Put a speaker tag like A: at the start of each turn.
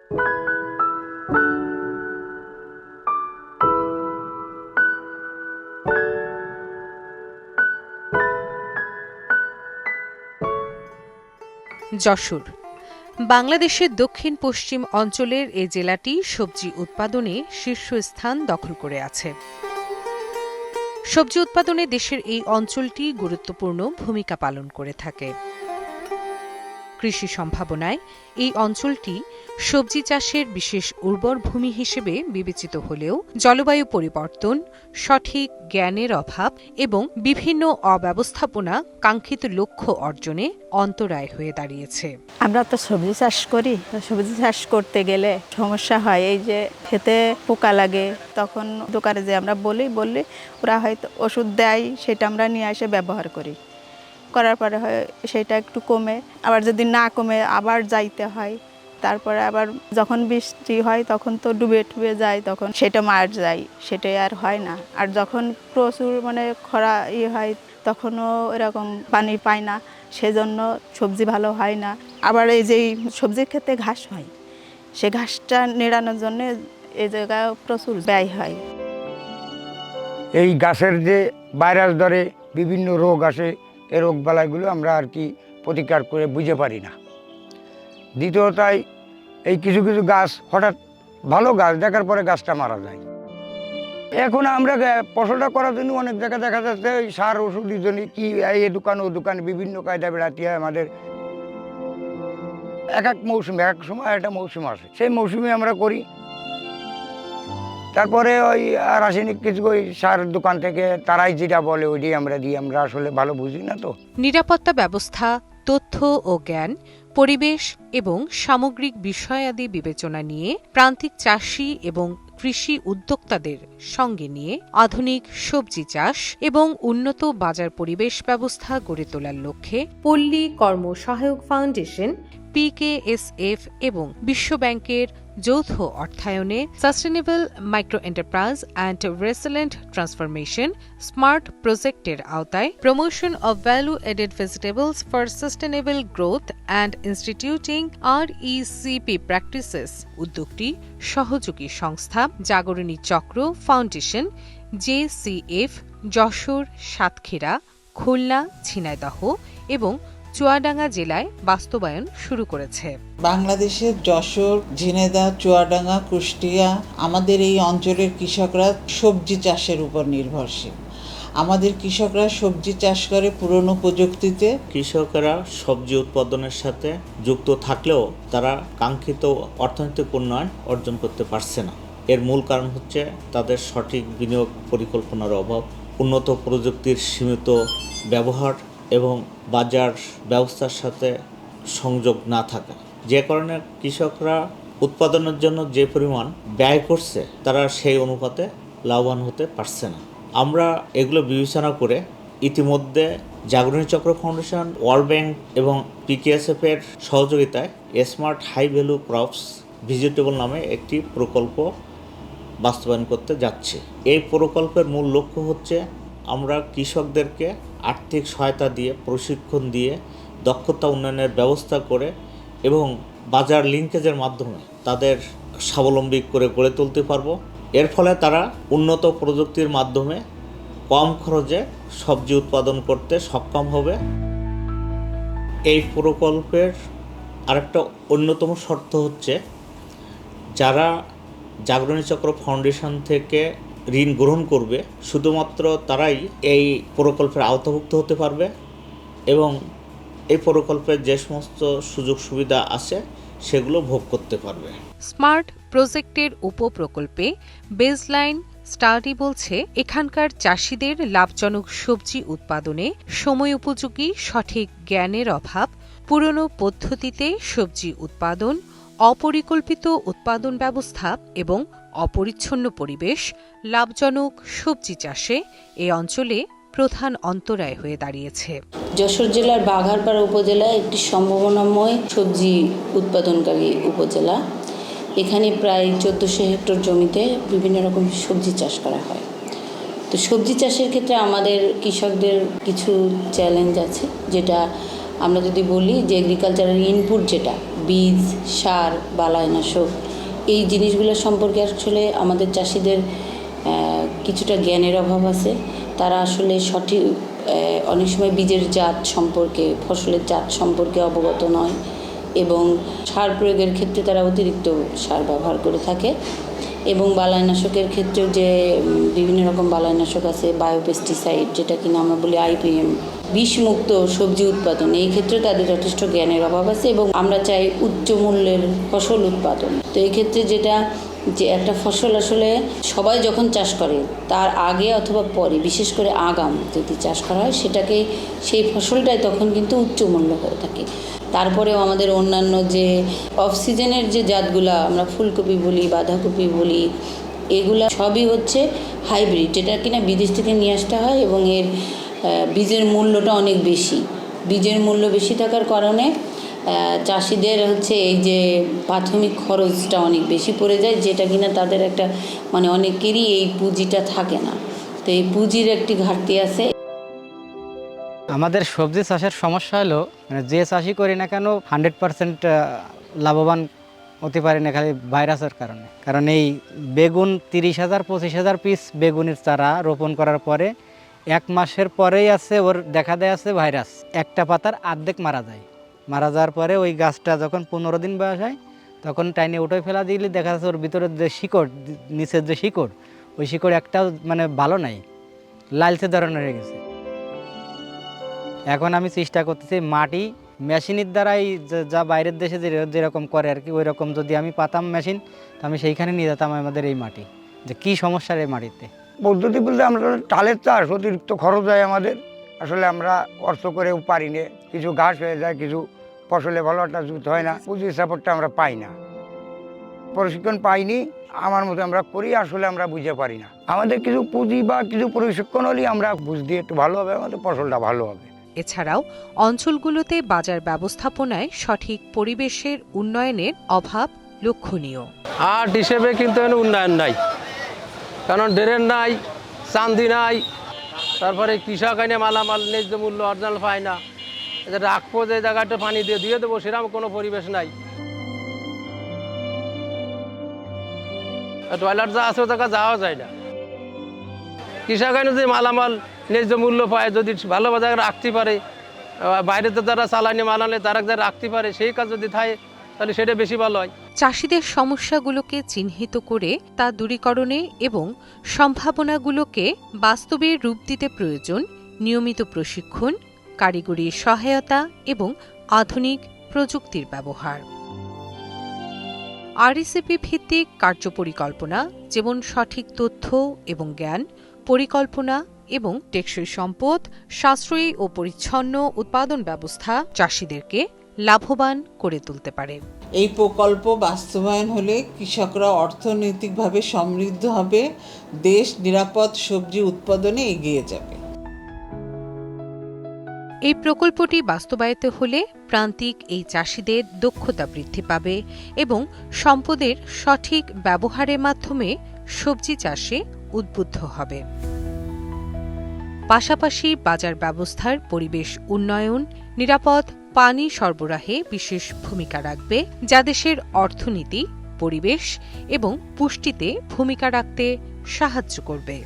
A: যশোর বাংলাদেশের দক্ষিণ পশ্চিম অঞ্চলের এই জেলাটি সবজি উৎপাদনে শীর্ষস্থান দখল করে আছে। সবজি উৎপাদনে দেশের এই অঞ্চলটি গুরুত্বপূর্ণ ভূমিকা পালন করে থাকে। কৃষি সম্ভাবনায় এই অঞ্চলটি সবজি চাষের বিশেষ উর্বর ভূমি হিসেবে বিবেচিত হলেও জলবায়ু পরিবর্তন, সঠিক জ্ঞানের অভাব এবং বিভিন্ন অব্যবস্থাপনা কাঙ্ক্ষিত লক্ষ্য অর্জনে অন্তরায় হয়ে দাঁড়িয়েছে।
B: আমরা তো সবজি চাষ করি, সবজি চাষ করতে গেলে সমস্যা হয়। এই যে খেতে পোকা লাগে, তখন দোকানে যে আমরা বলি ওরা হয়তো ওষুধ দেয়, সেটা আমরা নিয়ে এসে ব্যবহার করার পরে হয় সেটা একটু কমে, আবার যদি না কমে আবার যাইতে হয়। তারপরে আবার যখন বৃষ্টি হয় তখন তো ডুবে যায়, তখন সেটা মার যায়, সেটাই আর হয় না। আর যখন প্রচুর খরা হয় তখনও এরকম পানি পায় না, সেজন্য সবজি ভালো হয় না। আবার এই যে সবজির ক্ষেত্রে ঘাস হয়, সে ঘাসটা নিড়ানোর জন্য এই জায়গায় প্রচুর ব্যয় হয়।
C: এই গাছের যে ভাইরাস ধরে বিভিন্ন রোগ আসে, এই রোগবালাইগুলো আমরা আর কি প্রতিকার করে বুঝে পারি না। দ্বিতীয়ত এই কিছু কিছু গাছ হঠাৎ ভালো গাছ দেখার পরে গাছটা মারা যায়। এখন আমরা ফসলটা করার জন্য অনেক জায়গায় দেখা যাচ্ছে ওই সার ওষুধের জন্য কি এই দোকান ও দোকান বিভিন্ন কায়দা বেড়াতে হয়। আমাদের এক মৌসুমে এক সময় একটা মৌসুম আসে, সেই মৌসুমে আমরা করি। তারপরে ওই রাসায়নিক কিছু ওই সার দোকান থেকে তারাই যেটা বলে ওইটাই আমরা দিই। আমরা আসলে ভালো বুঝি না তো।
A: নিরাপত্তা ব্যবস্থা, তথ্য ও জ্ঞান, পরিবেশ এবং সামগ্রিক বিষয়াদি বিবেচনা নিয়ে প্রান্তিক চাষি এবং কৃষি উদ্যোক্তাদের সঙ্গে নিয়ে আধুনিক সবজি চাষ এবং উন্নত বাজার পরিবেশ ব্যবস্থা গড়ে তোলার লক্ষ্যে পল্লী কর্ম সহায়ক ফাউন্ডেশন, PKSF এবং বিশ্বব্যাংকের যৌথ অর্থায়নে sustainable micro enterprise and resilient transformation smart প্রজেক্টের আওতায় promotion of value added vegetables for sustainable growth and instituting RECP practices উদ্যোগটি সহযোগী সংস্থা জাগরণী চক্র ফাউন্ডেশন, JCF, যশোর, সাতক্ষীরা, খুলনা, ঝিনাইদহ এবং চুয়াডাঙ্গা জেলায় বাস্তবায়ন শুরু করেছে।
D: বাংলাদেশের যশোর, ঝিনাইদহ, চুয়াডাঙ্গা, কুষ্টিয়া আমাদের এই অঞ্চলের কৃষকরা সবজি চাষের উপর নির্ভরশীল। আমাদের কৃষকরা সবজি চাষ করে পুরনো প্রযুক্তিতে।
E: কৃষকেরা সবজি উৎপাদনের সাথে যুক্ত থাকলেও তারা কাঙ্ক্ষিত অর্থনৈতিক উন্নয়ন অর্জন করতে পারছে না। এর মূল কারণ হচ্ছে তাদের সঠিক বিনিয়োগ পরিকল্পনার অভাব, উন্নত প্রযুক্তির সীমিত ব্যবহার এবং বাজার ব্যবস্থার সাথে সংযোগ না থাকা। যে কারণে কৃষকরা উৎপাদনের জন্য যে পরিমাণ ব্যয় করছে তারা সেই অনুপাতে লাভবান হতে পারছে না। আমরা এগুলো বিবেচনা করে ইতিমধ্যে Jagorani Chakra foundation, world bank এবং PKSF এর সহযোগিতায় smart high value crops vegetable নামে একটি প্রকল্প বাস্তবায়ন করতে যাচ্ছে। এই প্রকল্পের মূল লক্ষ্য হচ্ছে আমরা কৃষকদেরকে আর্থিক সহায়তা দিয়ে, প্রশিক্ষণ দিয়ে, দক্ষতা উন্নয়নের ব্যবস্থা করে এবং বাজার লিঙ্কেজের মাধ্যমে তাদের স্বাবলম্বী করে গড়ে তুলতে পারবো। এর ফলে তারা উন্নত প্রযুক্তির মাধ্যমে কম খরচে সবজি উৎপাদন করতে সক্ষম হবে। এই প্রকল্পের আরেকটা অন্যতম শর্ত হচ্ছে যারা জাগরণী চক্র ফাউন্ডেশন থেকে ঋণ গ্রহণ করবে শুধুমাত্র তারাই এই প্রকল্পের আওতাভুক্ত হতে পারবে এবং এই প্রকল্পের যে সমস্ত সুযোগ সুবিধা আছে সেগুলো ভোগ করতে পারবে।
A: স্মার্ট প্রজেক্টের উপপ্রকল্পে বেসলাইন স্টাডি বলছে এখানকার চাষিদের লাভজনক সবজি উৎপাদনে সময় উপযোগী সঠিক জ্ঞানের অভাব, পুরনো পদ্ধতিতে সবজি উৎপাদন, অপরিকল্পিত উৎপাদন ব্যবস্থা এবং অপরিচ্ছন্ন পরিবেশ লাভজনক সবজি চাষে এ অঞ্চলে প্রধান অন্তরায় হয়ে দাঁড়িয়েছে।
F: যশোর জেলার বাঘারপাড়া উপজেলা একটি সম্ভাবনাময় সবজি উৎপাদনকারী উপজেলা। এখানে প্রায় 1400 হেক্টর জমিতে বিভিন্ন রকম সবজি চাষ করা হয়। তো সবজি চাষের ক্ষেত্রে আমাদের কৃষকদের কিছু চ্যালেঞ্জ আছে, যেটা আমরা যদি বলি যে এগ্রিকালচারাল ইনপুট যেটা বীজ, সার, বালাইনাশক এই জিনিসগুলো সম্পর্কে আসলে আমাদের চাষিদের কিছুটা জ্ঞানের অভাব আছে। তারা আসলে সঠিক অনেক সময় বীজের জাত সম্পর্কে, ফসলের জাত সম্পর্কে অবগত নয় এবং সার প্রয়োগের ক্ষেত্রে তারা অতিরিক্ত সার ব্যবহার করে থাকে এবং বালাইনাশকের ক্ষেত্রেও যে বিভিন্ন রকম বালাইনাশক আছে, বায়োপেস্টিসাইড যেটা কিনা আমরা বলি IPM, বিষমুক্ত সবজি উৎপাদন, এই ক্ষেত্রে তাদের যথেষ্ট জ্ঞানের অভাব আছে এবং আমরা চাই উচ্চ মূল্যের ফসল উৎপাদন। তো এই ক্ষেত্রে যেটা যে একটা ফসল আসলে সবাই যখন চাষ করে তার আগে অথবা পরে, বিশেষ করে আগাম যদি চাষ করা হয় সেটাকে, সেই ফসলটাই তখন কিন্তু উচ্চ মূল্য হয়ে থাকে। তারপরেও আমাদের অন্যান্য যে অফ সিজনের যে জাতগুলা আমরা ফুলকপি বলি, বাঁধাকপি বলি, এগুলা সবই হচ্ছে হাইব্রিড, যেটা কিনা বিদেশ থেকে নিয়ে আসতে হয় এবং এর বীজের মূল্যটা অনেক বেশি। বীজের মূল্য বেশি থাকার কারণে চাষিদের হচ্ছে এই যে প্রাথমিক খরচটা অনেক বেশি পড়ে যায়, যেটা কিনা তাদের একটা মানে অনেকেরই এই পুঁজিটা থাকে না। তো এই পুঁজির একটি ঘাটতি আছে।
G: আমাদের সবজি চাষের সমস্যা হলো যে চাষই করি না কেন 100% লাভবান হতে পারি না, খালি ভাইরাসের কারণে। কারণ এই বেগুন 30,000-25,000 পিস বেগুনের চারা রোপণ করার পরে 1 মাসের পরেই আছে ওর দেখা দেয় আছে ভাইরাস, একটা পাতার অর্ধেক মারা যায়। মারা যাওয়ার পরে ওই গাছটা যখন 15 দিন বয়স হয় তখন টাইনে উঠে ফেলা দিলে দেখা যাচ্ছে ওর ভিতরের যে শিকড়, নিচের যে শিকড়, ওই শিকড় একটাও মানে ভালো নাই, লালচে ধরনের হয়ে গেছে। এখন আমি চেষ্টা করতেছি মাটি মেশিনের দ্বারাই, যা বাইরের দেশে যেরকম করে আর কি, ওই রকম যদি আমি পাতাম মেশিন, তো আমি সেইখানে নিয়ে যেতাম আমাদের এই মাটি, যে কী সমস্যার এই মাটিতে।
C: পদ্ধতি বলতে আমরা টালের চাষ, অতিরিক্ত খরচ হয় আমাদের, আসলে আমরা অর্থ করেও পারি না, কিছু ঘাস হয়ে যায়, কিছু ফসলে ভালো একটা জুত হয় না, পুঁজির সাপোর্টটা আমরা পাই না, প্রশিক্ষণ পাইনি। আমার মতো আমরা করি, আসলে আমরা বুঝতে পারি না। আমাদের কিছু পুঁজি বা কিছু প্রশিক্ষণ হলেই আমরা বুঝ দিয়ে একটু ভালো হবে, আমাদের ফসলটা ভালো হবে।
A: এছাড়াও অঞ্চলগুলোতে বাজার ব্যবস্থাপনায় সঠিক পরিবেশের উন্নয়নের অভাব লক্ষণীয়।
H: আর হিসেবে কিন্তু উন্নয়ন নাই, কারণ ড্রেন নাই, চান্দি নাই, তারপরে কৃষক আইনে মালামাল ন্যায্য মূল্য অরিজিনাল পায় না, রাখবো যে জায়গাটা পানি দিয়ে দেবো সেরকম কোনো পরিবেশ নাই। টয়লেট যা আছে ও জায়গা যাওয়া যায় না। কৃষক আইনে যে মালামাল ন্যায্য মূল্য পায়, যদি ভালো জায়গায় রাখতে পারে, বাইরে তো যারা চালানি মাল আনে তারা যারা রাখতে পারে, সেই কাজ যদি থাকে তাহলে সেটা বেশি ভালো হয়।
A: চাষিদের সমস্যাগুলোকে চিহ্নিত করে তা দূরীকরণে এবং সম্ভাবনাগুলোকে বাস্তবে রূপ দিতে প্রয়োজন নিয়মিত প্রশিক্ষণ, কারিগরি সহায়তা এবং আধুনিক প্রযুক্তির ব্যবহার। RSEP ভিত্তিক কার্যপরিকল্পনা, যেমন সঠিক তথ্য এবং জ্ঞান, পরিকল্পনা এবং টেকসই সম্পদ, সাশ্রয়ী ও পরিচ্ছন্ন উৎপাদন ব্যবস্থা চাষিদেরকে লাভবান করে তুলতে পারে।
D: এই প্রকল্প বাস্তবায়ন হলে কৃষকরা অর্থনৈতিকভাবে সমৃদ্ধ হবে, দেশ নিরাপদ সবজি উৎপাদনে এগিয়ে যাবে।
A: এই প্রকল্পটি বাস্তবায়িত হলে প্রান্তিক এই চাষিদের দক্ষতা বৃদ্ধি পাবে এবং সম্পদের সঠিক ব্যবহারের মাধ্যমে সবজি চাষে উদ্বুদ্ধ হবে। পাশাপাশি বাজার ব্যবস্থার পরিবেশ উন্নয়ন, নিরাপদ পানি সরবরাহে বিশেষ ভূমিকা রাখবে, যা দেশের অর্থনীতি, পরিবেশ এবং পুষ্টিতে ভূমিকা রাখতে সাহায্য করবে।